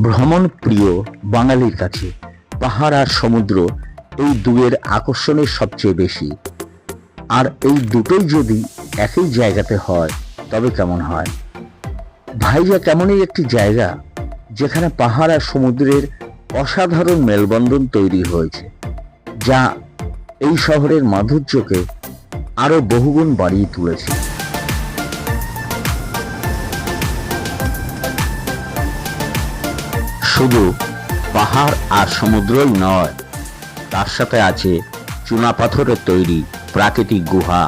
ভ্রমণ প্রিয় বাঙালির কাছে পাহাড় আর সমুদ্র এই দুয়ের আকর্ষণের সবচেয়ে বেশি। আর এই দুটোই যদি একই জায়গাতে হয় তবে কেমন হয়? ভাইজাগ এমনই একটি জায়গা যেখানে পাহাড় আর সমুদ্রের অসাধারণ মেলবন্ধন তৈরি হয়েছে, যা এই শহরের মাধুর্যকে আরো বহুগুণ বাড়িয়ে তুলেছে। শুধু পাহাড় আর সমুদ্রই নয়, তার সাথে আছে চুনাপাথরের তৈরি প্রাকৃতিক গুহা,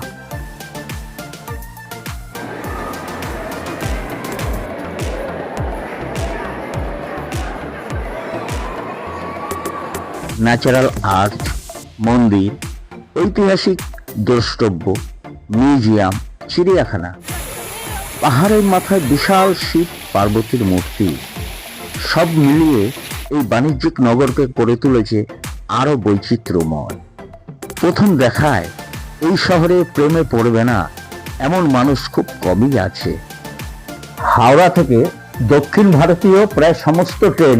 ন্যাচারাল আর্ট, মন্দির, ঐতিহাসিক দ্রষ্টব্য, মিউজিয়াম, চিড়িয়াখানা। পাহাড়ের মাথায় বিশাল শিব পার্বতীর মূর্তি, সব মিলিয়ে এই বাণিজ্যিক নগরকে করে তুলেছে আরো বৈচিত্র্যময়। প্রথম দেখায় এই শহরে প্রেমে পড়বে না এমন মানুষ খুব কমই আছে। হাওড়া থেকে দক্ষিণ ভারতীয় প্রায় সমস্ত ট্রেন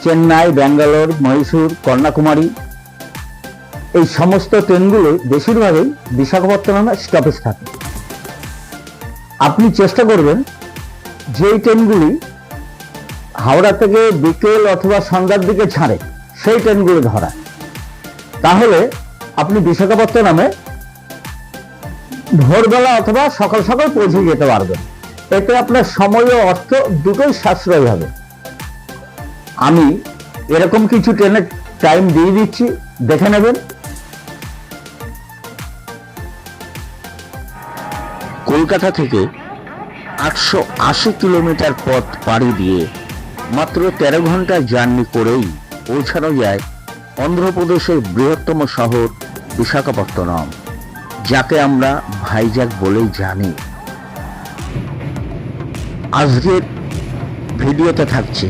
চেন্নাই, ব্যাঙ্গালোর, মহীশূর, কন্যাকুমারী, এই সমস্ত ট্রেনগুলো বেশিরভাগই বিশাখাপত্তনমে স্টপেজ থাকে। আপনি চেষ্টা করবেন যেই ট্রেনগুলি হাওড়া থেকে বিকেল অথবা সন্ধ্যার দিকে ছাড়ে সেই ট্রেনগুলো ধরা, তাহলে আপনি বিশাখাপত্তনমে ভোরবেলা অথবা সকাল সকাল পৌঁছে যেতে পারবেন। এতে আপনার সময় ও অর্থ দুটোই সাশ্রয় হবে। আমি এরকম কিছু ট্রেনের টাইম দিয়ে দিচ্ছি, দেখে নেবেন। কলকাতা থেকে 880 কিলোমিটার পথ পাড়ি দিয়ে মাত্র 13 ঘন্টা জার্নি করেই পৌঁছানো যায় অন্ধ্রপ্রদেশের বৃহত্তম শহর বিশাখাপত্তনম, যাকে আমরা ভাইজাগ বলেই জানি। আজকের ভিডিওতে থাকছে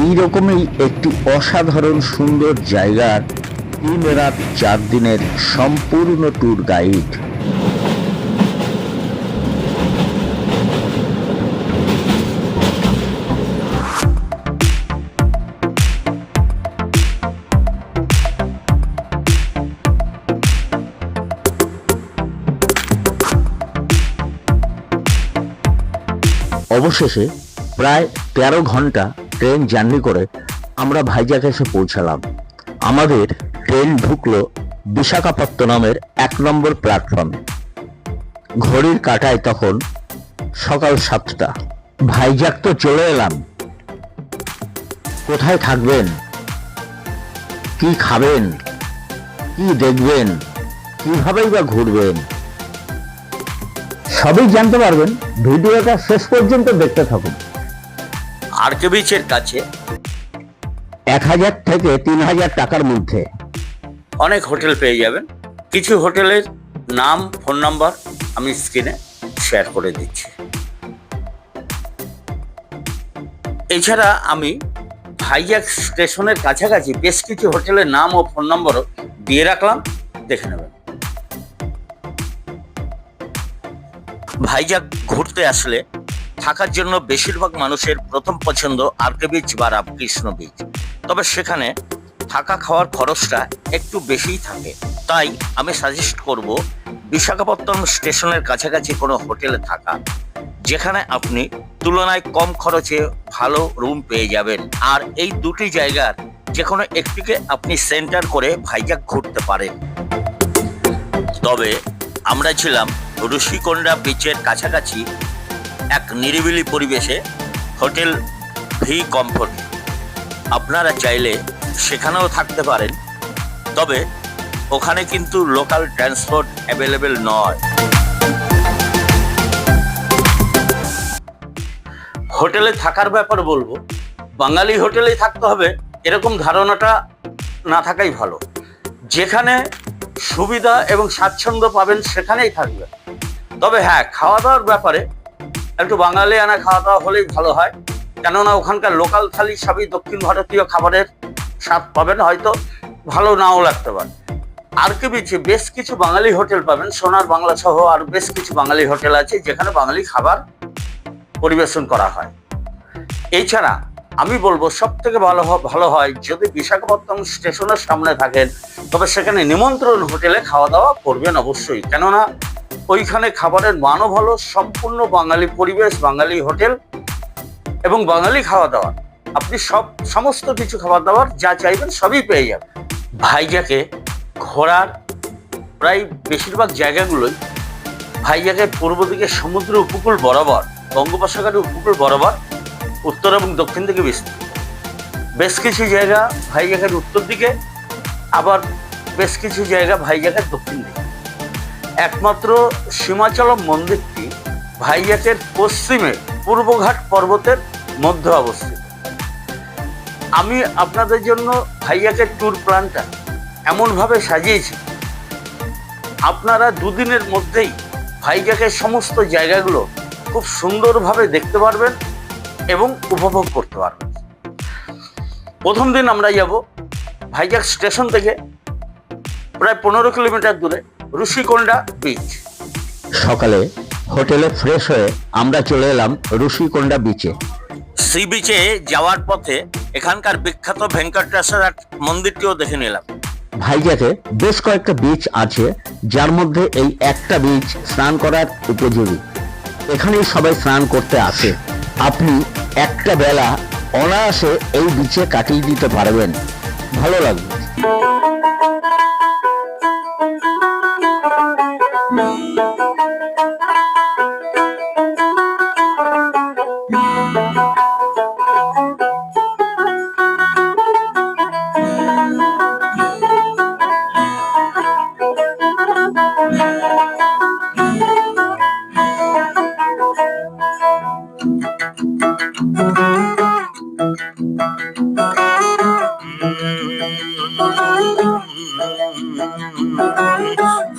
এইরকমই একটি অসাধারণ সুন্দর জায়গার 3 রাত 4 দিনের সম্পূর্ণ ট্যুর গাইড। অবশেষে প্রায় 13 ঘন্টা ট্রেন জার্নি করে আমরা ভাইজাগ এসে পৌঁছালাম। আমাদের ট্রেন ঢুকলো বিশাখাপত্তনমের 1 নম্বর প্ল্যাটফর্মে। ঘড়ির কাঁটায় তখন সকাল 7টা। ভাইজাগ তো চলে এলাম, কোথায় থাকবেন, কি খাবেন, কি দেখবেন, কিভাবেই বা ঘুরবেন, সবই জানতে পারবেন। ভিডিওটা শেষ পর্যন্ত দেখতে থাকুন। আরকে বিচের কাছে 1000 থেকে 3000 টাকার মধ্যে অনেক হোটেল পেয়ে যাবেন। কিছু হোটেলের নাম, ফোন নাম্বার আমি স্ক্রিনে শেয়ার করে দিচ্ছি। এছাড়া আমি ভাইজাগ স্টেশনের কাছাকাছি বেশ কিছু হোটেলের নাম ও ফোন নম্বরও দিয়ে রাখলাম, দেখে নেবেন। ভাইজাগ ঘুরতে আসলে থাকার জন্য বেশিরভাগ মানুষের প্রথম পছন্দ আরকে বিচ বা রামকৃষ্ণ বিচ। তবে সেখানে থাকা খাওয়ার খরচটা একটু বেশিই থাকে, তাই আমি সাজেস্ট করব বিশাখাপত্তনম স্টেশনের কাছাকাছি কোনো হোটেলে থাকা, যেখানে আপনি তুলনায় কম খরচে ভালো রুম পেয়ে যাবেন। আর এই দুটি জায়গার যে কোনো একটিকে আপনি সেন্টার করে ভাইজাগ ঘুরতে পারেন। তবে আমরা ছিলাম ঋষিকোন্ডা বিচের কাছাকাছি এক নিরিবিলি পরিবেশে হোটেল ভি কমফোর্ট। আপনারা চাইলে সেখানেও থাকতে পারেন, তবে ওখানে কিন্তু লোকাল ট্রান্সপোর্ট অ্যাভেলেবেল নয়। হোটেলে থাকার ব্যাপার বলবো, বাঙালি হোটেলেই থাকতে হবে এরকম ধারণাটা না থাকাই ভালো। যেখানে সুবিধা এবং স্বাচ্ছন্দ্য পাবেন সেখানেই থাকবেন। তবে হ্যাঁ, খাওয়া দাওয়ার ব্যাপারে একটু বাঙালি আনা খাওয়া দাওয়া হলেই ভালো হয়, কেননা ওখানকার লোকাল থালি সবই দক্ষিণ ভারতীয় খাবারের স্বাদ পাবেন, হয়তো ভালো নাও লাগতে পারে। আরকে বিচে বেশ কিছু বাঙালি হোটেল পাবেন, সোনার বাংলা সহ আর বেশ কিছু বাঙালি হোটেল আছে যেখানে বাঙালি খাবার পরিবেশন করা হয়। এছাড়া আমি বলবো সব থেকে ভালো হয় যদি বিশাখাপত্তনম স্টেশনের সামনে থাকেন, তবে সেখানে নিমন্ত্রণ হোটেলে খাওয়া দাওয়া করবেন অবশ্যই, কেননা ওইখানে খাবারের মানও ভালো, সম্পূর্ণ বাঙালি পরিবেশ, বাঙালি হোটেল এবং বাঙালি খাওয়া দাওয়া। আপনি সমস্ত কিছু খাবার দাবার যা চাইবেন সবই পেয়ে যাবেন। ভাইজ্যাকে ঘোরার প্রায় বেশিরভাগ জায়গাগুলোই ভাইজ্যাকের পূর্ব দিকে সমুদ্র উপকূল বরাবর, বঙ্গোপসাগরের উপকূল বরাবর উত্তর এবং দক্ষিণ দিকে বিস্তৃত। বেশ কিছু জায়গা ভাইজ্যাকের উত্তর দিকে, আবার বেশ কিছু জায়গা ভাইজ্যাকের দক্ষিণ দিকে। একমাত্র সীমাচলম মন্দিরটি ভাইজ্যাকের পশ্চিমে পূর্বঘাট পর্বতের মধ্যে অবস্থিত। আমি আপনাদের জন্য ভাইজ্যাকের ট্যুর প্ল্যানটা এমনভাবে সাজিয়েছি, আপনারা দুদিনের মধ্যেই ভাইজ্যাকের সমস্ত জায়গাগুলো খুব সুন্দরভাবে দেখতে পারবেন এবং উপভোগ করতে পারবেন। প্রথম দিন আমরা যাব ভাইজ্যাক স্টেশন থেকে প্রায় 15 কিলোমিটার দূরে ঋষিকোন্ডা বিচ। সকালে হোটেলে ফ্রেশ হয়ে আমরা চলে এলাম ঋষিকোন্ডা বিচে। সি বিচে যাওয়ার পথে এখানকার বিখ্যাত ভেঙ্কটেশ্বর মন্দিরটিও দেখে নিলাম। ভাইজ্যাকে বেশ কয়েকটা বিচ আছে, যার মধ্যে এই একটা বিচ স্নান করার উপযোগী। এখানেই সবাই স্নান করতে আসে। আপনি একটা বেলা অনায়াসে এই বিচে কাটিয়ে দিতে পারবেন, ভালো লাগবে।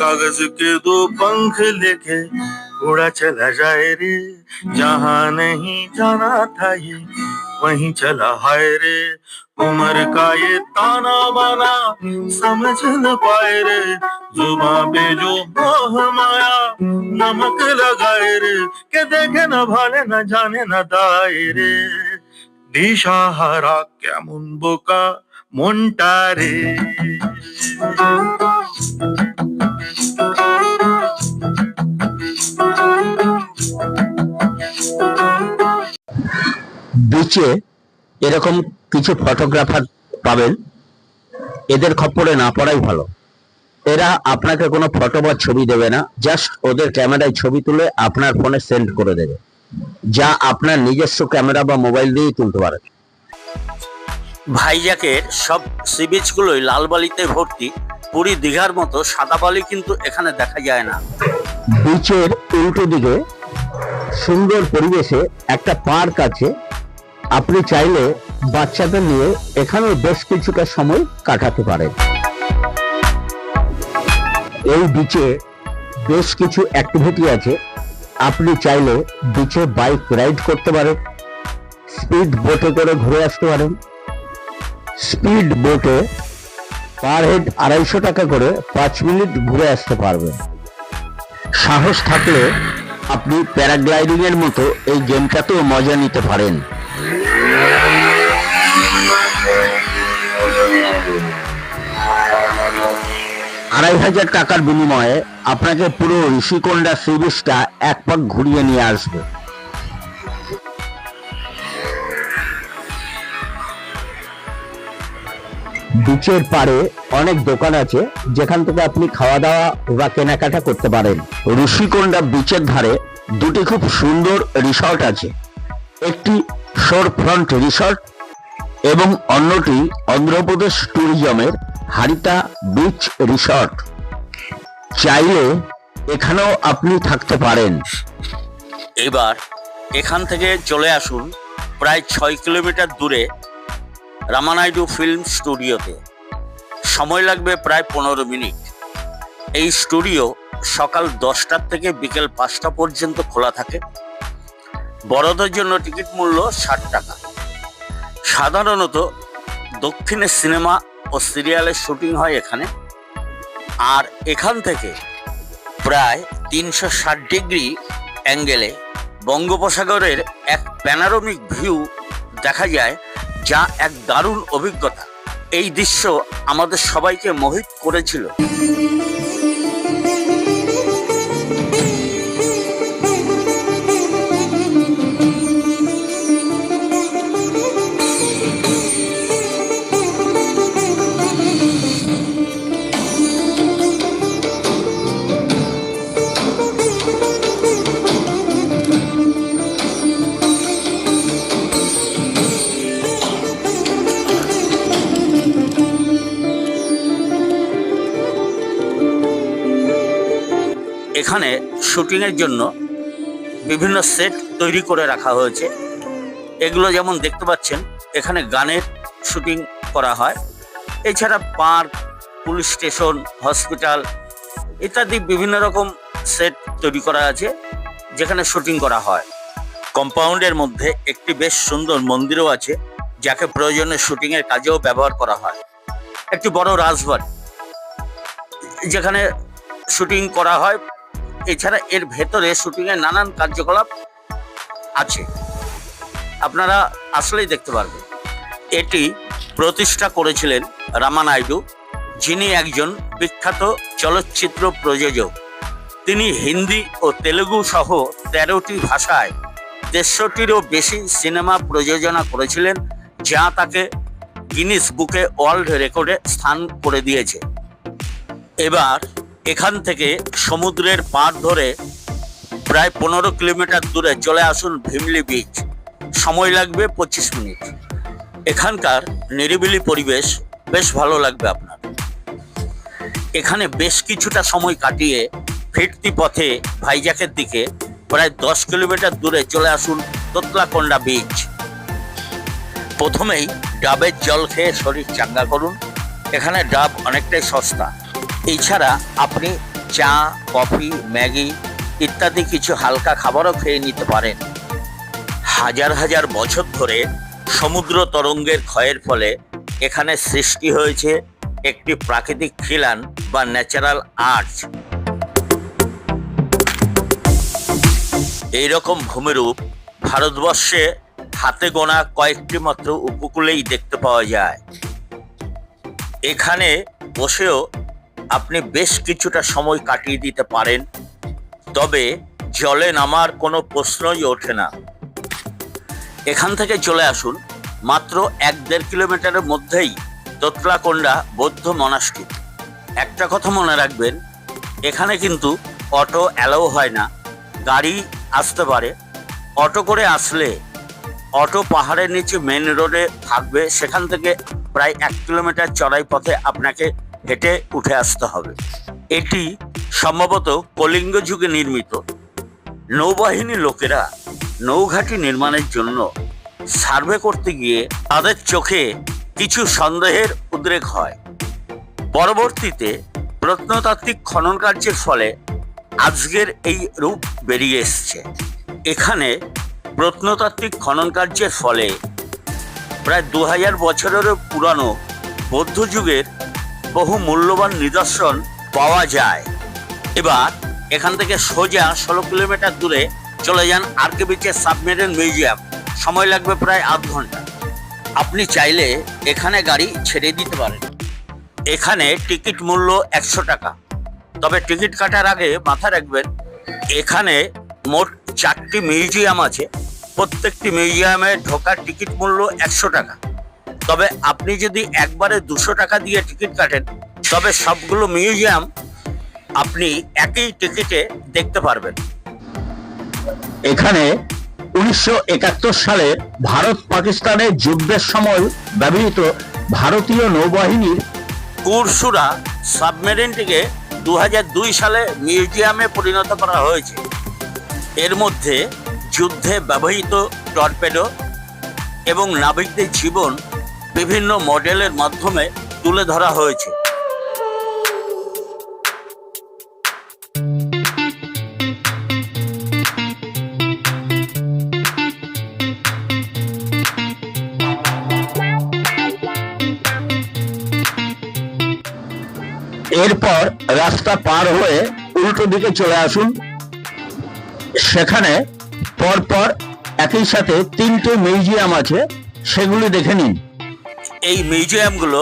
कागज के दो पंख लेके उड़ा चला जाए रे, जहाँ नहीं जाना था ये वहीं चला हाय रे। उम्र का ये ताना बाना समझ न पाए रे, जुबां पे जो मोह माया नमक लगाए रे, के देखे न भाले न जाने न दाए रे। দিশাহারা কেমন বোকা মনটা রে। বিচে এরকম কিছু ফটোগ্রাফার পাবেন, এদের খপ্পরে না পড়াই ভালো। এরা আপনাকে কোনো ফটো বা ছবি দেবে না, জাস্ট ওদের ক্যামেরায় ছবি তুলে আপনার ফোনে সেন্ড করে দেবে, যা আপনার নিজস্ব ক্যামেরা বা মোবাইল দিয়েই তুলতে পারেন। ভাইজ্যাকের সব সি বিচগুলোই লাল বালিতে ভর্তি, পুরী দীঘার মতো সাদা বালি কিন্তু এখানে দেখা যায় না। বিচের উল্টো দিকে সুন্দর পরিবেশে একটা পার্ক আছে, আপনি চাইলে বাচ্চাদের নিয়ে এখানে বেশ কিছুটা সময় কাটাতে পারেন। এই বিচে বেশ কিছু অ্যাক্টিভিটি আছে, আপনি চাইলে বিচে বাইক রাইড করতে পারেন, স্পিড বোটে করে ঘুরে আসতে পারেন। স্পিড বোটে পার হেড 250 টাকা করে 5 মিনিট ঘুরে আসতে পারবেন। সাহস থাকলে আপনি প্যারাগ্লাইডিং এর মতো এই গেমটাতেও মজা নিতে পারেন। 2500 টাকার বিনিময়ে আপনাকে পুরো ঋষিকোন্ডা সি বিচটা এক পাক ঘুরিয়ে নিয়ে আসবে। বিচের পাড়ে অনেক দোকান আছে, যেখান থেকে আপনি খাওয়া দাওয়া বা কেনাকাটা করতে পারেন। ঋষিকোন্ডা বিচের ধারে দুটি খুব সুন্দর রিসর্ট আছে, একটি শোর ফ্রন্ট রিসর্ট এবং অন্যটি অন্ধ্রপ্রদেশ ট্যুরিজমের হারিতা বিচ রিসর্ট। চাইলে এখানেও আপনি থাকতে পারেন। এবার এখান থেকে চলে আসুন প্রায় 6 কিলোমিটার দূরে রামানাইডু ফিল্ম স্টুডিওতে। সময় লাগবে প্রায় 15 মিনিট। এই স্টুডিও সকাল 10টার থেকে বিকেল 5টা পর্যন্ত খোলা থাকে। বড়দের জন্য টিকিট মূল্য 60 টাকা। সাধারণত দক্ষিণের সিনেমা ও সিরিয়ালের শুটিং হয় এখানে। আর এখান থেকে প্রায় 360 ডিগ্রি অ্যাঙ্গেলে বঙ্গোপসাগরের এক প্যানোরামিক ভিউ দেখা যায় যা এক দারুণ অভিজ্ঞতা। এই দৃশ্য আমাদের সবাইকে মোহিত করেছিল। এখানে শুটিং এর জন্য বিভিন্ন সেট তৈরি করে রাখা হয়েছে। এগুলো যেমন দেখতে পাচ্ছেন, এখানে গানের শুটিং করা হয়। এছাড়া পার্ক, পুলিশ স্টেশন, হসপিটাল ইত্যাদি বিভিন্ন রকম সেট তৈরি করা আছে যেখানে শুটিং করা হয়। কম্পাউন্ডের মধ্যে একটি বেশ সুন্দর মন্দিরও আছে, যাকে প্রয়োজনে শুটিং এর কাজেও ব্যবহার করা হয়। একটি বড় রাজবাড়ি যেখানে শুটিং করা হয়। এছাড়া এর ভেতরে শুটিং এর নানান কার্যকলাপ আছে, আপনারা আসলেই দেখতে পারবেন। এটি প্রতিষ্ঠা করেছিলেন রামানাইডু, যিনি একজন বিখ্যাত চলচ্চিত্র প্রযোজক। তিনি হিন্দি ও তেলুগু সহ 13টি ভাষায় 150টিরও বেশি সিনেমা প্রযোজনা করেছিলেন, যা তাকে গিনিস বুকে ওয়ার্ল্ড রেকর্ডে স্থান করে দিয়েছে। এবার এখান থেকে সমুদ্রের পাড় ধরে প্রায় 15 কিলোমিটার দূরে চলে আসুন ভিমলি বিচ। সময় লাগবে 25 মিনিট। এখানকার নিরিবিলি পরিবেশ বেশ ভালো লাগবে আপনার। এখানে বেশ কিছুটা সময় কাটিয়ে ফিরতি পথে ভাইজ্যাকের দিকে প্রায় 10 কিলোমিটার দূরে চলে আসুন তোতলাকোন্ডা বিচ। প্রথমেই ডাবের জল খেয়ে শরীর চাঙ্গা করুন। এখানে ডাব অনেকটাই সস্তা। এছাড়া আপনি চা, কফি, ম্যাগি ইত্যাদি কিছু হালকা খাবারও খেয়ে নিতে পারেন। হাজার হাজার বছর ধরে সমুদ্র তরঙ্গের ক্ষয়ের ফলে এখানে সৃষ্টি হয়েছে একটি প্রাকৃতিক খিলান বা ন্যাচারাল আর্চ। এইরকম ভূমিরূপ ভারতবর্ষে হাতে গোনা কয়েকটি মাত্র উপকূলেই দেখতে পাওয়া যায়। এখানে বসেও আপনি বেশ কিছুটা সময় কাটিয়ে দিতে পারেন, তবে জলে নামার কোনো প্রশ্নই ওঠে না। এখান থেকে চলে আসুন মাত্র 1-1.5 কিলোমিটারের মধ্যেই তোতলাকোন্ডা বৌদ্ধ মনাস্ট্রি। একটা কথা মনে রাখবেন, এখানে কিন্তু অটো অ্যালাউ হয় না, গাড়ি আসতে পারে। অটো করে আসলে অটো পাহাড়ের নিচে মেন রোডে থাকবে, সেখান থেকে প্রায় 1 কিলোমিটার চড়াই পথে আপনাকে হেঁটে উঠে আসতে হবে। এটি সম্ভবত কলিঙ্গ যুগে নির্মিত। নৌবাহিনীর লোকেরা নৌঘাটি নির্মাণের জন্য সার্ভে করতে গিয়ে তাদের চোখে কিছু সন্দেহের উদ্রেক হয়। পরবর্তীতে প্রত্নতাত্ত্বিক খনন কার্যের ফলে আজকের এই রূপ বেরিয়ে এসছে। এখানে প্রত্নতাত্ত্বিক খনন কার্যের ফলে প্রায় 2000 বছরেরও পুরানো বৌদ্ধ যুগের বহু মূল্যবান নিদর্শন পাওয়া যায়। এবার এখান থেকে সোজা 16 কিলোমিটার দূরে চলে যান আরকে বিচের সাবমেরিন মিউজিয়াম। সময় লাগবে প্রায় আধ ঘন্টা। আপনি চাইলে এখানে গাড়ি ছেড়ে দিতে পারেন। এখানে টিকিট মূল্য 100 টাকা। তবে টিকিট কাটার আগে মাথায় রাখবেন, এখানে মোট 4টি মিউজিয়াম আছে। প্রত্যেকটি মিউজিয়ামে ঢোকার টিকিট মূল্য 100 টাকা। তবে আপনি যদি একবারে 200 টাকা দিয়ে টিকিট কাটেন, তবে সবগুলো মিউজিয়াম আপনি একই টিকিটে দেখতে পারবেন। এখানে 1971 সালে ভারত পাকিস্তানের যুদ্ধের সময় ব্যবহৃত ভারতীয় নৌবাহিনীর কুরসুরা সাবমেরিনটিকে 2002 সালে মিউজিয়ামে পরিণত করা হয়েছে। এর মধ্যে যুদ্ধে ব্যবহৃত টর্পেডো এবং নাবিকদের জীবন বিভিন্ন মডেলের মাধ্যমে তুলে ধরা হয়েছে। এরপর রাস্তা পার হয়ে উল্টো দিকে চলে আসুন। সেখানে পরপর একই সাথে 3টে মিউজিয়াম আছে। সেগুলি দেখে নিন। এই মিউজিয়ামগুলো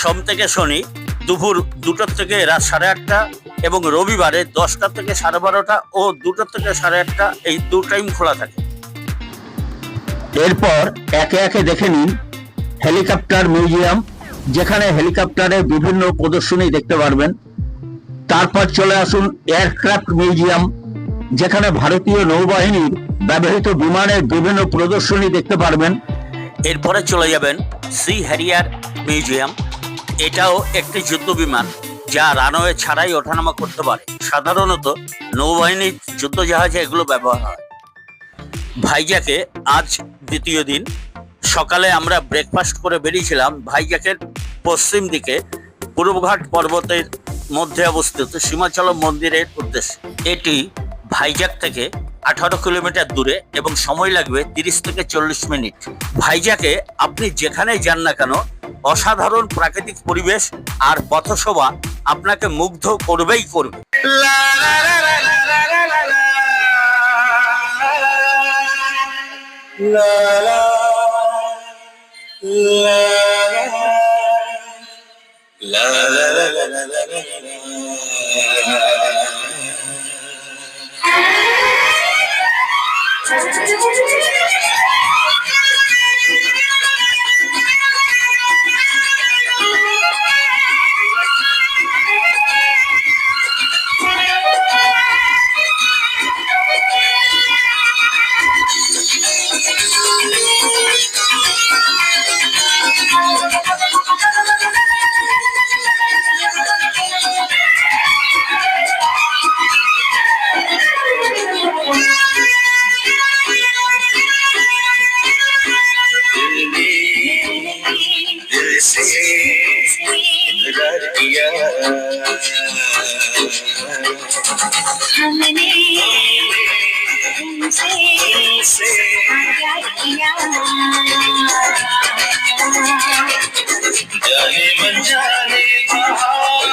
সোম থেকে শনি দুপুর 2টা থেকে রাত 8:30 এবং রবিবারে 10টা থেকে 12:30 ও 2টা থেকে 8:30 এই 2 টাইম খোলা থাকে। এরপর একে একে দেখে নিন হেলিকপ্টার মিউজিয়াম, যেখানে হেলিকপ্টারের বিভিন্ন প্রদর্শনী দেখতে পারবেন। তারপর চলে আসুন এয়ারক্রাফট মিউজিয়াম, যেখানে ভারতীয় নৌবাহিনীর ব্যবহৃত বিমানের বিভিন্ন প্রদর্শনী দেখতে পারবেন। এরপরে চলে যাবেন সি হ্যারিয়ার মিউজিয়াম। এটাও একটি যুদ্ধ বিমান যা রানওয়ে ছাড়াই ওঠানামা করতে পারে। সাধারণত নৌবাহিনীর যুদ্ধ জাহাজে এগুলো ব্যবহার হয়। ভাইজ্যাকে আজ দ্বিতীয় দিন। সকালে আমরা ব্রেকফাস্ট করে বেরিয়েছিলাম ভাইজ্যাকের পশ্চিম দিকে পূর্বঘাট পর্বতের মধ্যে অবস্থিত সীমাচলম মন্দিরের উদ্দেশ্যে। এটি ভাইজ্যাক থেকে 18 কিলোমিটার দূরে এবং সময় লাগবে 30 থেকে 40 মিনিট। ভাইজ্যাকে আপনি যেখানে যান না কেন, অসাধারণ প্রাকৃতিক পরিবেশ আর পথশোভা আপনাকে মুগ্ধ করবেই করবে। हमने तुमसे प्यार किया, जाने मन जाने बहार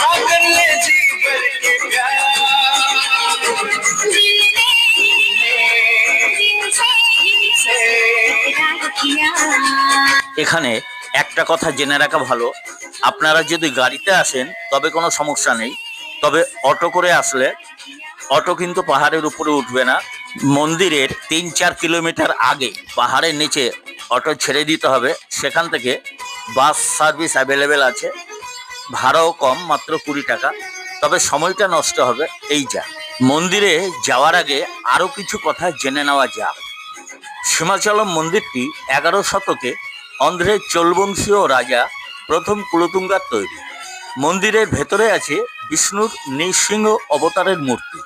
आकर ले जी भर के प्यार दिल ने तुमसे प्यार किया। এখানে একটা কথা জেনে রাখা ভালো, আপনারা যদি গাড়িতে আসেন তবে কোনো সমস্যা নেই, তবে অটো করে আসলে অটো কিন্তু পাহাড়ের উপরে উঠবে না। মন্দিরের 3-4 কিলোমিটার আগে পাহাড়ের নিচে অটো ছেড়ে দিতে হবে। সেখান থেকে বাস সার্ভিস অ্যাভেলেবেল আছে, ভাড়াও কম, মাত্র 20 টাকা। তবে সময়টা নষ্ট হবে এই যা। মন্দিরে যাওয়ার আগে আরো কিছু কথা জেনে নেওয়া যাক। সীমাচলম মন্দিরটি 11 শতকে অন্ধ্রের চোলবংশীয় রাজা প্রথম কুলোতুঙ্গার তৈরি। মন্দিরের ভেতরে আছে বিষ্ণুর নৃসিংহ অবতারের মূর্তি।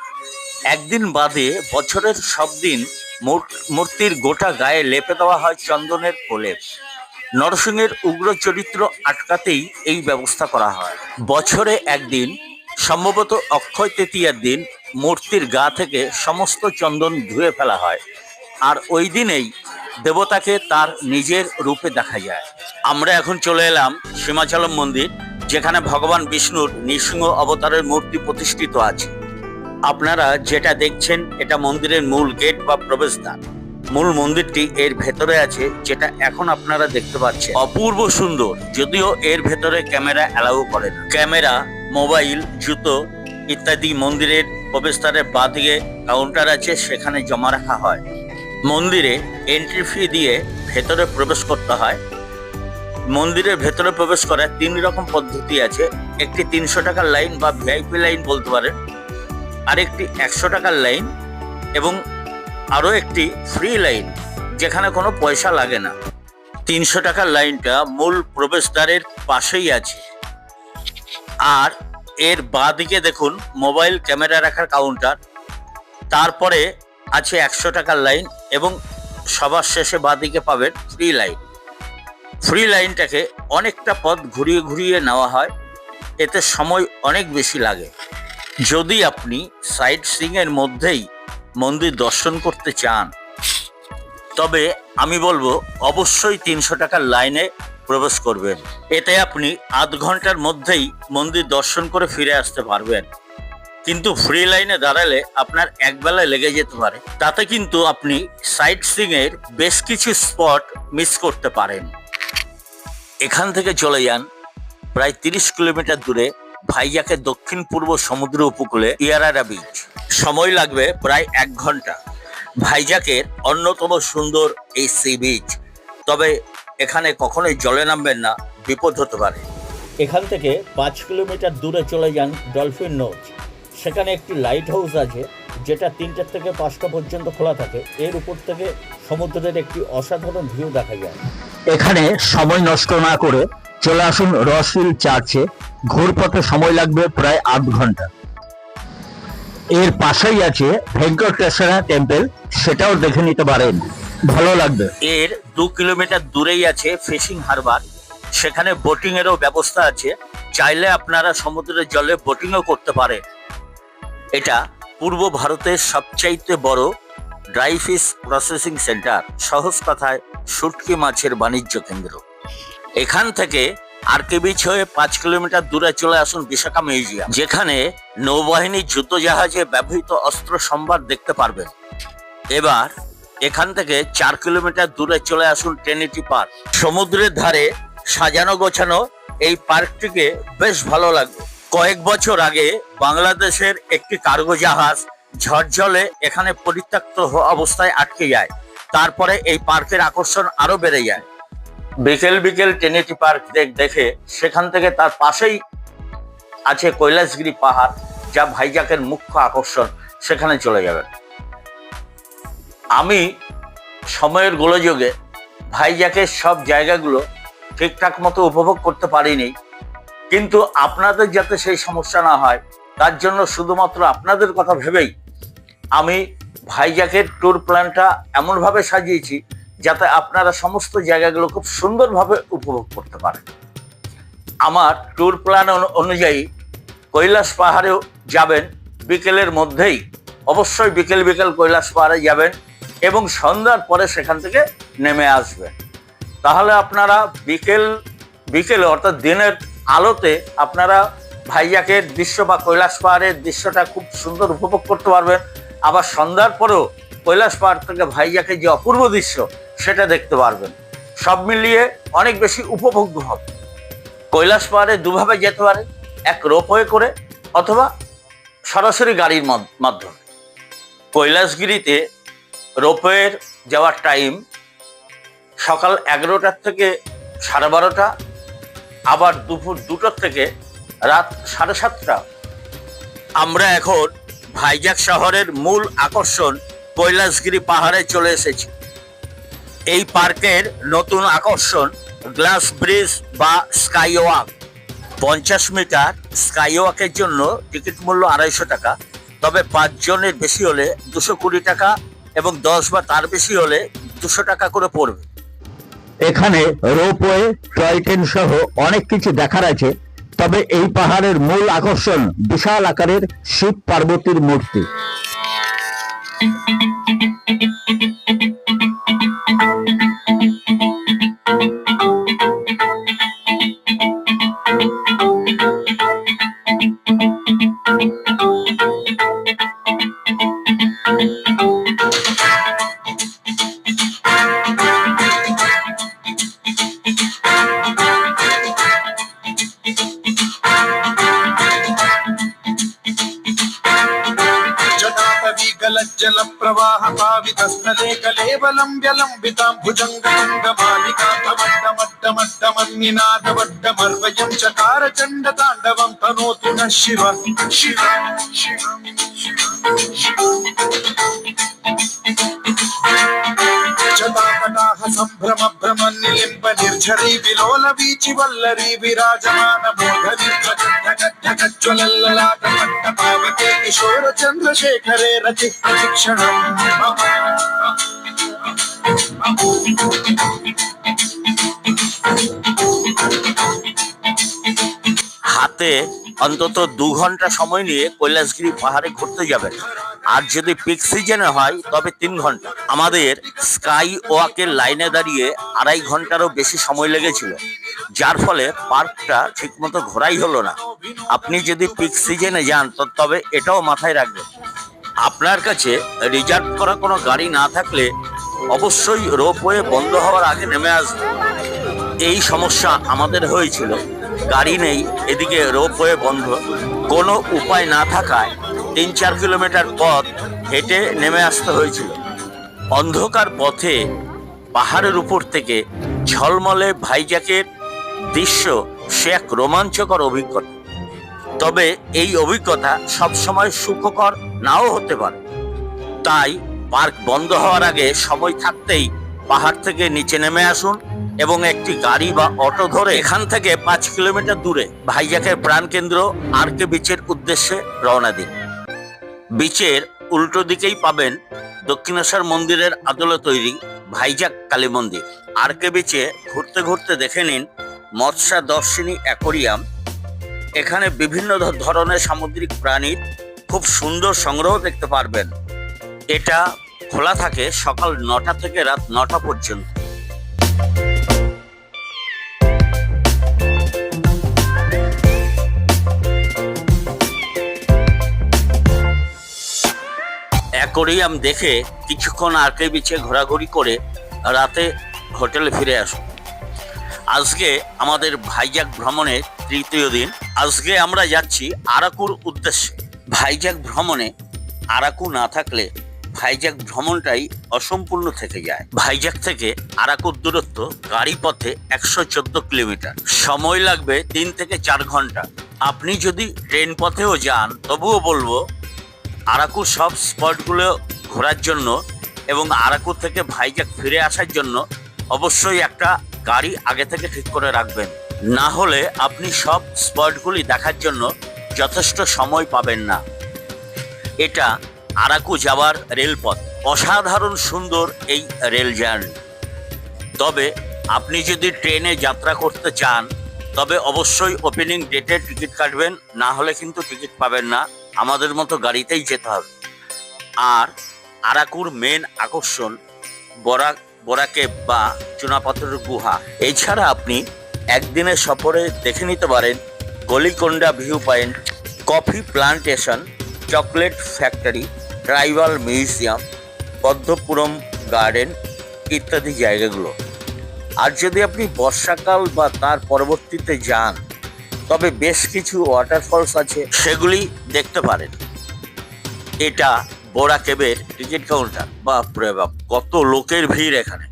একদিন বাদে বছরের সব দিন মূর্তির গোটা গায়ে লেপে দেওয়া হয় চন্দনের প্রলেপ। নরসিংহের উগ্র চরিত্র আটকাতেই এই ব্যবস্থা করা হয়। বছরে একদিন, সম্ভবত অক্ষয় তৃতীয়ার দিন, মূর্তির গা থেকে সমস্ত চন্দন ধুয়ে ফেলা হয়, আর ওই দিনেই দেবতাকে তার নিজের রূপে দেখা যায়। আমরা এখন চলে এলাম সীমাচলম মন্দির, যেখানে ভগবান বিষ্ণুর নৃসিংহ অবতারের মূর্তি প্রতিষ্ঠিত আছে। আপনারা যেটা দেখছেন এটা মন্দিরের মূল গেট বা প্রবেশদ্বার। মূল মন্দিরটি এর ভেতরে আছে, যেটা এখন আপনারা দেখতে পাচ্ছেন। অপূর্ব সুন্দর, যদিও এর ভেতরে ক্যামেরা অ্যালাউ করে না। ক্যামেরা, মোবাইল, জুতো ইত্যাদি মন্দিরের প্রবেশদ্বারের বাঁদিকে কাউন্টার আছে, সেখানে জমা রাখা হয়। মন্দিরে এন্ট্রি ফি দিয়ে ভেতরে প্রবেশ করতে হয়। মন্দিরের ভেতরে প্রবেশ করার 3 রকম পদ্ধতি আছে। একটি 300 টাকার লাইন বা ভিআইপি লাইন বলতে পারেন, আরেকটি 100 টাকার লাইন এবং আরও একটি ফ্রি লাইন, যেখানে কোনো পয়সা লাগে না। 300 টাকার লাইনটা মূল প্রবেশদ্বারের পাশেই আছে। আর এর বাঁদিকে দেখুন মোবাইল ক্যামেরা রাখার কাউন্টার। তারপরে আছে 100 টাকার লাইন এবং সবার শেষে বাঁদিকে পাবেন ফ্রি লাইন। ফ্রি লাইনটাকে অনেকটা পথ ঘুরিয়ে ঘুরিয়ে নেওয়া হয়, এতে সময় অনেক বেশি লাগে। যদি আপনি সাইট সিইং এর মধ্যেই মন্দির দর্শন করতে চান, তবে আমি বলবো অবশ্যই 300 টাকার লাইনে প্রবেশ করবেন। এতে আপনি আধ ঘন্টার মধ্যেই মন্দির দর্শন করে ফিরে আসতে পারবেন। কিন্তু ফ্রি লাইনে দাঁড়ালে আপনার এক বেলায় লেগে যেতে পারে, তাতে কিন্তু আপনি সাইট সিইং এর বেশ কিছু স্পট মিস করতে পারেন। এখান থেকে চলে যান প্রায় 30 কিলোমিটার দূরে ভাইজাকের দক্ষিণ পূর্ব সমুদ্র উপকূলে ইয়ারাডা বিচ। সময় লাগবে প্রায় 1 ঘন্টা। ভাইজাকের অন্যতম সুন্দর এই সি বিচ, তবে এখানে কখনোই জলে নামবেন না, বিপদ হতে পারে। এখান থেকে 5 কিলোমিটার দূরে চলে যান ডলফিন নোচ। সেখানে একটি লাইট হাউস আছে যেটা 3টা থেকে 5টা পর্যন্ত খোলা থাকে। এর উপর থেকে সমুদ্রের একটি অসাধারণ ভিউ দেখা যায়। এখানে সময় নষ্ট না করে চলে আসুন রসহিল চার্চে। ঘুরপথে সময় লাগবে প্রায় 8 ঘন্টা। এর পাশেই আছে ভেঙ্কটেশ্বরা টেম্পল, সেটাও দেখে নিতে পারেন, ভালো লাগবে। এর 2 কিলোমিটার দূরেই আছে ফিশিং হারবার। সেখানে বোটিং এরও ব্যবস্থা আছে, চাইলে আপনারা সমুদ্রের জলে বোটিংও করতে পারেন। এটা পূর্ব ভারতের সবচাইতে বড় ড্রাই ফিশ প্রসেসিং সেন্টার, সহজ কথায় শুটকি মাছের বাণিজ্য কেন্দ্র। এখান থেকে আরকে বিচ হয়ে 5 কিলোমিটার দূরে চলে আসুন বিশাখা মিউজিয়াম, যেখানে নৌবাহিনীর যুদ্ধজাহাজে ব্যবহৃত অস্ত্র সম্ভার দেখতে পারবেন। এবার এখান থেকে 4 কিলোমিটার দূরে চলে আসুন ট্রিনিটি পার্ক। সমুদ্রের ধারে সাজানো গোছানো এই পার্কটিকে বেশ ভালো লাগবে। কয়েক বছর আগে বাংলাদেশের একটি কার্গো জাহাজ ঝড়-জলে এখানে পরিত্যক্ত অবস্থায় আটকে যায়। তারপরে এই পার্কের আকর্ষণ আরো বেড়ে যায়। বিকেল বিকেল ট্রিনিটি পার্ক দেখে সেখান থেকে তার পাশেই আছে কৈলাসগিরি পাহাড়, যা ভাইজাকের মুখ্য আকর্ষণ। সেখানে চলে যাবেন। আমি সময়ের গোলযোগে ভাইজাকের সব জায়গাগুলো ঠিকঠাক মতো উপভোগ করতে পারিনি, কিন্তু আপনাদের যাতে সেই সমস্যা না হয় তার জন্য শুধুমাত্র আপনাদের কথা ভেবেই আমি ভাইজাকের ট্যুর প্ল্যানটা এমনভাবে সাজিয়েছি যাতে আপনারা সমস্ত জায়গাগুলো খুব সুন্দরভাবে উপভোগ করতে পারেন। আমার ট্যুর প্ল্যান অনুযায়ী কৈলাস পাহাড়েও যাবেন বিকেলের মধ্যেই, অবশ্যই বিকেল বিকেল কৈলাস পাহাড়ে যাবেন এবং সন্ধ্যার পরে সেখান থেকে নেমে আসবেন। তাহলে আপনারা বিকেলে অর্থাৎ দিনের আলোতে আপনারা ভাইজাকের দৃশ্য বা কৈলাস পাহাড়ের দৃশ্যটা খুব সুন্দর উপভোগ করতে পারবেন। আবার সন্ধ্যার পরেও কৈলাস পাহাড় থেকে ভাইজাকের যে অপূর্ব দৃশ্য সেটা দেখতে পারবেন। সব মিলিয়ে অনেক বেশি উপভোগ্য হবে। কৈলাস পাহাড়ে দুভাবে যেতে পারে, এক রোপওয়ে করে অথবা সরাসরি গাড়ির মাধ্যমে। কৈলাসগিরিতে রোপওয়ের যাওয়ার টাইম সকাল 11টার থেকে 12:30, আবার দুপুর 2টোর থেকে রাত 7:30। আমরা এখন ভাইজাক শহরের মূল আকর্ষণ কৈলাসগিরি পাহাড়ে চলে এসেছি। এই পার্কের নতুন আকর্ষণ গ্লাস ব্রিজ বা স্কাই ওয়াক। 50 মিটার স্কাই ওয়াকের জন্য টিকিট মূল্য 250 টাকা, তবে 5 জনের বেশি হলে 220 টাকা এবং 10 বা তার বেশি হলে 200 টাকা করে পড়বে। এখানে রোপওয়ে, টয় ট্রেন সহ অনেক কিছু দেখার আছে, তবে এই পাহাড়ের মূল আকর্ষণ বিশাল আকারের শিব পার্বতীর মূর্তি। जल प्रवाह पावितस्थले कलेवलं व्यलम्बितां भुजङ्गमण्डमट्टमट्टमट्टमन्निनादवड्डमर्वयं चकार चण्डताण्डवं तनोतु नः शिव शिव जटाकटाह सम्भ्रम भ्रमन्निलिम्ब निर्झरी विलोल वीचि वल्लरी विराजमान मोधरी ज्वलल्ललाट पावके किशोर चन्द्रशेखरे रति प्रशिक्षणम् হাতে তাতে অন্তত 2 ঘন্টা সময় নিয়ে কৈলাসগিরি পাহাড়ে ঘুরতে যাবেন। আর যদি পিক সিজনে হয় তবে 3 ঘন্টা। আমাদের স্কাই ওয়াকের লাইনে দাঁড়িয়ে 2.5 ঘন্টারও বেশি সময় লেগেছিল, যার ফলে পার্কটা ঠিকমতো ঘোরাই হলো না। আপনি যদি পিক সিজনে যান তবে এটাও মাথায় রাখবেন, আপনার কাছে রিজার্ভ করা কোনো গাড়ি না থাকলে অবশ্যই রোপওয়ে বন্ধ হওয়ার আগে নেমে আসবে। এই সমস্যা আমাদের হয়েছিল, গাড়ি নেই, এদিকে রোপওয়ে বন্ধ, কোনো উপায় না থাকায় 3-4 কিলোমিটার পথ হেঁটে নেমে আসতে হয়েছিল। অন্ধকার পথে পাহাড়ের উপর থেকে ঝলমলে ভাইজ্যাকের দৃশ্য সে এক রোমাঞ্চকর অভিজ্ঞতা। তবে এই অভিজ্ঞতা সবসময় সুখকর নাও হতে পারে। তাই পার্ক বন্ধ হওয়ার আগে সময় থাকতেই পাহাড় থেকে নিচে নেমে আসুন এবং একটি গাড়ি বা অটো ধরে এখান থেকে 5 কিলোমিটার দূরে ভাইজ্যাকের প্রাণকেন্দ্র আরকে বিচের উদ্দেশ্যে রওনা দিন। বিচের উল্টো দিকেই পাবেন দক্ষিণেশ্বর মন্দিরের আদলে তৈরি ভাইজ্যাক কালী মন্দির। আরকে বিচে ঘুরতে ঘুরতে দেখে নিন মৎস্যদর্শিনী অ্যাকোরিয়াম। এখানে বিভিন্ন ধরনের সামুদ্রিক প্রাণীর খুব সুন্দর সংগ্রহ দেখতে পারবেন। এটা খোলা থাকে সকাল 9টা থেকে রাত 9টা পর্যন্ত। অ্যাকোরিয়াম দেখে কিছুক্ষণ আরকে বিচে ঘোরাঘুরি করে রাতে হোটেলে ফিরে আসুন। আজকে আমাদের ভাইজ্যাক ভ্রমণের 3য় দিন। আজকে আমরা যাচ্ছি আরাকুর উদ্দেশ্যে। ভাইজ্যাক ভ্রমণে আরাকু না থাকলে ভাইজ্যাক ভ্রমণটাই অসম্পূর্ণ থেকে যায়। ভাইজ্যাক থেকে আরাকুর দূরত্ব গাড়ি পথে 114 কিলোমিটার, সময় লাগবে 3 থেকে 4 ঘন্টা। আপনি যদি ট্রেন পথেও যান তবুও বলবো আরাকুর সব স্পটগুলো ঘোরার জন্য এবং আরাকু থেকে ভাইজ্যাক ফিরে আসার জন্য অবশ্যই একটা গাড়ি আগে থেকে ঠিক করে রাখবেন, না হলে আপনি সব স্পটগুলি দেখার জন্য যথেষ্ট সময় পাবেন না। এটা আরাকু যাওয়ার রেলপথ, অসাধারণ সুন্দর এই রেল জার্নি। তবে আপনি যদি ট্রেনে যাত্রা করতে চান তবে অবশ্যই ওপেনিং ডেটে টিকিট কাটবেন, না হলে কিন্তু টিকিট পাবেন না, আমাদের মতো গাড়িতেই যেতে হবে। আর আরাকুর মেন আকর্ষণ বরাকে বা চুনাপাথরের গুহা। এছাড়া আপনি একদিনের সফরে দেখে নিতে পারেন Galikonda view point, coffee plantation, chocolate factory, tribal museum, Padmapuram garden ইত্যাদি জায়গাগুলো। আর যদি আপনি বর্ষাকাল বা তার পরবর্তীতে যান তবে বেশ কিছু ওয়াটারফলস আছে, সেগুলি দেখতে পারেন। এটা বোরা কেবের টিকিট কাউন্টার। বাপরে বাপ, কত লোকের ভিড় এখানে!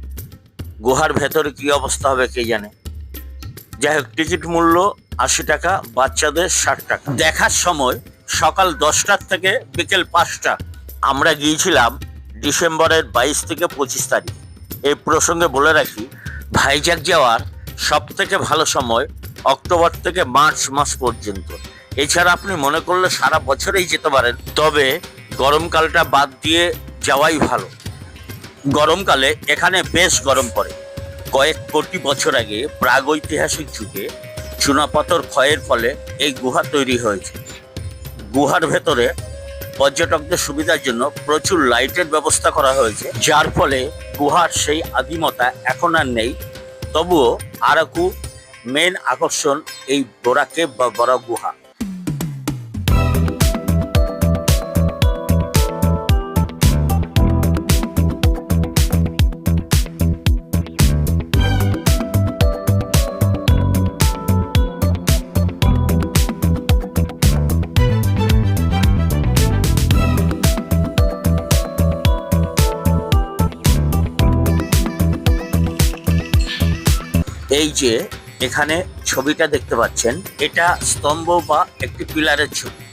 গুহার ভেতরে কি অবস্থা হবে কে জানে। যাই হোক, টিকিট মূল্য 80 টাকা, বাচ্চাদের 60 টাকা। দেখার সময় সকাল 10টার থেকে বিকেল 5টা। আমরা গিয়েছিলাম ডিসেম্বরের 22 থেকে 25 তারিখ। এই প্রসঙ্গে বলে রাখি, ভাইজ্যাক যাওয়ার সব থেকে ভালো সময় অক্টোবর থেকে মার্চ মাস পর্যন্ত। এছাড়া আপনি মনে করলে সারা বছরেই যেতে পারেন, তবে গরমকালটা বাদ দিয়ে যাওয়াই ভালো। গরমকালে এখানে বেশ গরম পড়ে। কয়েক কোটি বছর আগে প্রাগৈতিহাসিক যুগে চুনাপাথর ক্ষয়ের ফলে এই গুহা তৈরি হয়েছে। গুহার ভেতরে পর্যটকদের সুবিধার জন্য প্রচুর লাইটের ব্যবস্থা করা হয়েছে, যার ফলে গুহার সেই আদিমতা এখন আর নেই। তবুও আরাকু মেন আকর্ষণ এই বোরাকে বা বড় গুহা। এই যে এখানে ছবিটা দেখতে পাচ্ছেন, এটা স্তম্ভ বা একটি পিলারের ছবি।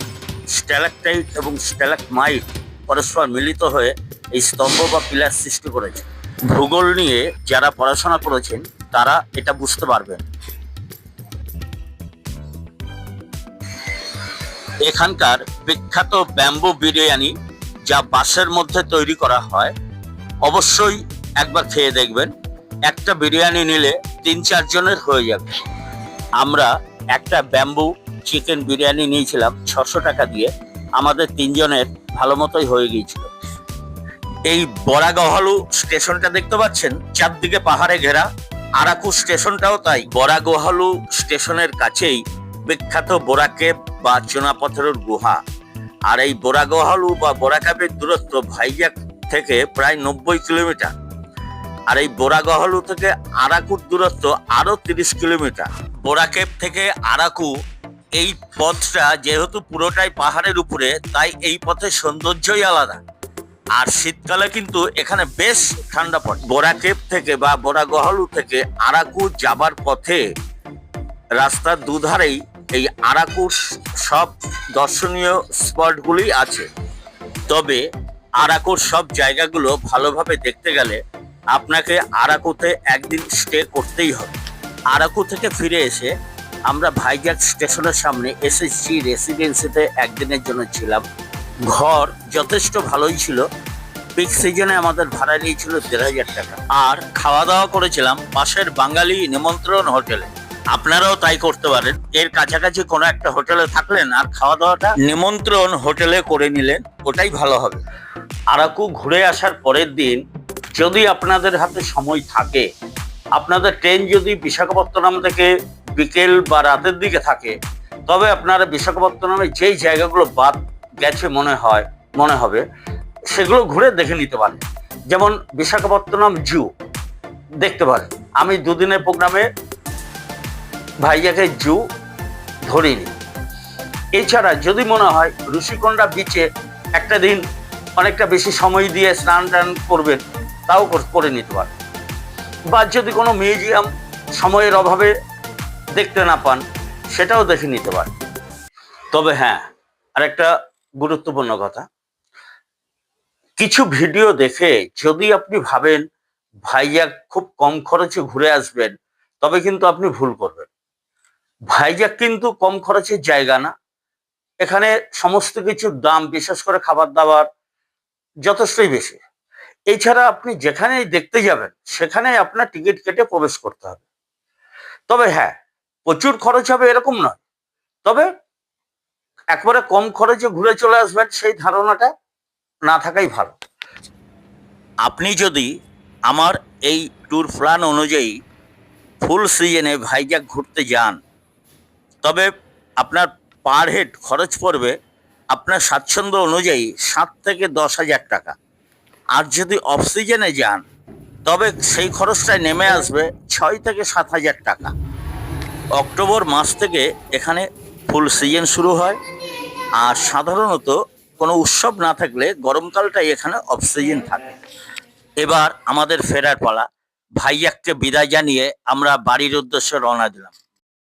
স্ট্যালাকটাইট এবং স্ট্যালাকমাইট পরস্পর মিলিত হয়ে এই স্তম্ভ বা পিলার সৃষ্টি করেছে। ভূগোল নিয়ে যারা পড়াশোনা করেছেন তারা এটা বুঝতে পারবেন। এখানকার বিখ্যাত ব্যাম্বু বিরিয়ানি, যা বাঁশের মধ্যে তৈরি করা হয়, অবশ্যই একবার খেয়ে দেখবেন। একটা বিরিয়ানি নিলে 3-4 জনের হয়ে যাবে। আমরা একটা ব্যাম্বু চিকেন বিরিয়ানি নিয়েছিলাম 600 টাকা দিয়ে। আমাদের 3 জনের ভালো মতোই হয়ে গিয়েছিল। এই বরাগহলু স্টেশনটা দেখতে পাচ্ছেন, চারদিকে পাহাড়ে ঘেরা। আরাকু স্টেশনটাও তাই। বরাগহলু স্টেশনের কাছেই বিখ্যাত বোরা কেভ বা চুনাপাথরের গুহা। আর এই বোরাগহলু বা বোরা কেভের দূরত্ব ভাইজ্যাক থেকে প্রায় 90 কিলোমিটার। আর এই বোরাগহলু থেকে আরাকুর দূরত্ব আরো 30 কিলোমিটার। বোরা কেভ থেকে আরাকু এই পথটা যেহেতু পুরোটাই পাহাড়ের উপরে, তাই এই পথের সৌন্দর্যই আলাদা। আর শীতকালে কিন্তু এখানে বেশ ঠান্ডা পড়ে। বোরা কেভ থেকে বা বোরাগহলু থেকে আরাকু যাবার পথে রাস্তার দুধারেই এই আরাকুর সব দর্শনীয় স্পটগুলি আছে। তবে আরাকুর সব জায়গাগুলো ভালোভাবে দেখতে গেলে আপনাকে আরাকুতে একদিন স্টে করতেই হবে। আরাকু থেকে ফিরে এসে আমরা ভাইজ্যাক স্টেশনের সামনে এসএসজি রেসিডেন্সিতে একদিনের জন্য ছিলাম। ঘর যথেষ্ট ভালোই ছিল। পিক সিজনে আমাদের ভাড়া নিয়েছিল 1,500 টাকা। আর খাওয়া দাওয়া করেছিলাম পাশের বাঙালি নিমন্ত্রণ হোটেলে। আপনারাও তাই করতে পারেন। এর কাছাকাছি কোনো একটা হোটেলে থাকলেন আর খাওয়া দাওয়াটা নিমন্ত্রণ হোটেলে করে নিলেন, ওটাই ভালো হবে। আরাকু ঘুরে আসার পরের দিন যদি আপনাদের হাতে সময় থাকে, আপনাদের ট্রেন যদি বিশাখাপত্তনম থেকে বিকেল বা রাতের দিকে থাকে, তবে আপনারা বিশাখাপত্তনমে যেই জায়গাগুলো বাদ গেছে মনে হবে সেগুলো ঘুরে দেখে নিতে পারেন। যেমন বিশাখাপত্তনম জু দেখতে পারেন। আমি দুদিনের প্রোগ্রামে ভাইজ্যাকের জু ধরিনি। এছাড়া যদি মনে হয় ঋষিকোন্ডা বিচে একটা দিন অনেকটা বেশি সময় দিয়ে স্নান টান করবেন, তাও করে নিতে পারেন। বা যদি কোনো মিউজিয়াম সময়ের অভাবে দেখতে না পান, সেটাও দেখে নিতে পারেন। তবে হ্যাঁ, আর একটা গুরুত্বপূর্ণ কথা, কিছু ভিডিও দেখে যদি আপনি ভাবেন ভাইজ্যাক খুব কম খরচে ঘুরে আসবেন, তবে কিন্তু আপনি ভুল করবেন। ভাইজ্যাক কিন্তু কম খরচের জায়গা না। এখানে সমস্ত কিছুর দাম, বিশেষ করে খাবার দাবার, যথেষ্টই বেশি। এছাড়া আপনি যেখানেই দেখতে যাবেন সেখানেই আপনার টিকিট কেটে প্রবেশ করতে হবে। তবে হ্যাঁ, প্রচুর খরচ হবে এরকম নয়, তবে একবারে কম খরচে ঘুরে চলে আসবেন সেই ধারণাটা না থাকাই ভালো। আপনি যদি আমার এই ট্যুর প্ল্যান অনুযায়ী ফুল সিজনে ভাইজ্যাক ঘুরতে যান, তবে আপনার পার হেড খরচ পড়বে আপনার স্বাচ্ছন্দ্য অনুযায়ী 7 থেকে 10,000 টাকা। আর যদি অফ সিজনে যান, তবে সেই খরচটাই নেমে আসবে 6 থেকে 7,000 টাকা। অক্টোবর মাস থেকে এখানে ফুল সিজন শুরু হয়। আর সাধারণত কোনো উৎসব না থাকলে গরমকালটাই এখানে অফ সিজন থাকে। এবার আমাদের ফেরার পালা। ভাইজ্যাককে বিদায় জানিয়ে আমরা বাড়ির উদ্দেশ্যে রওনা দিলাম।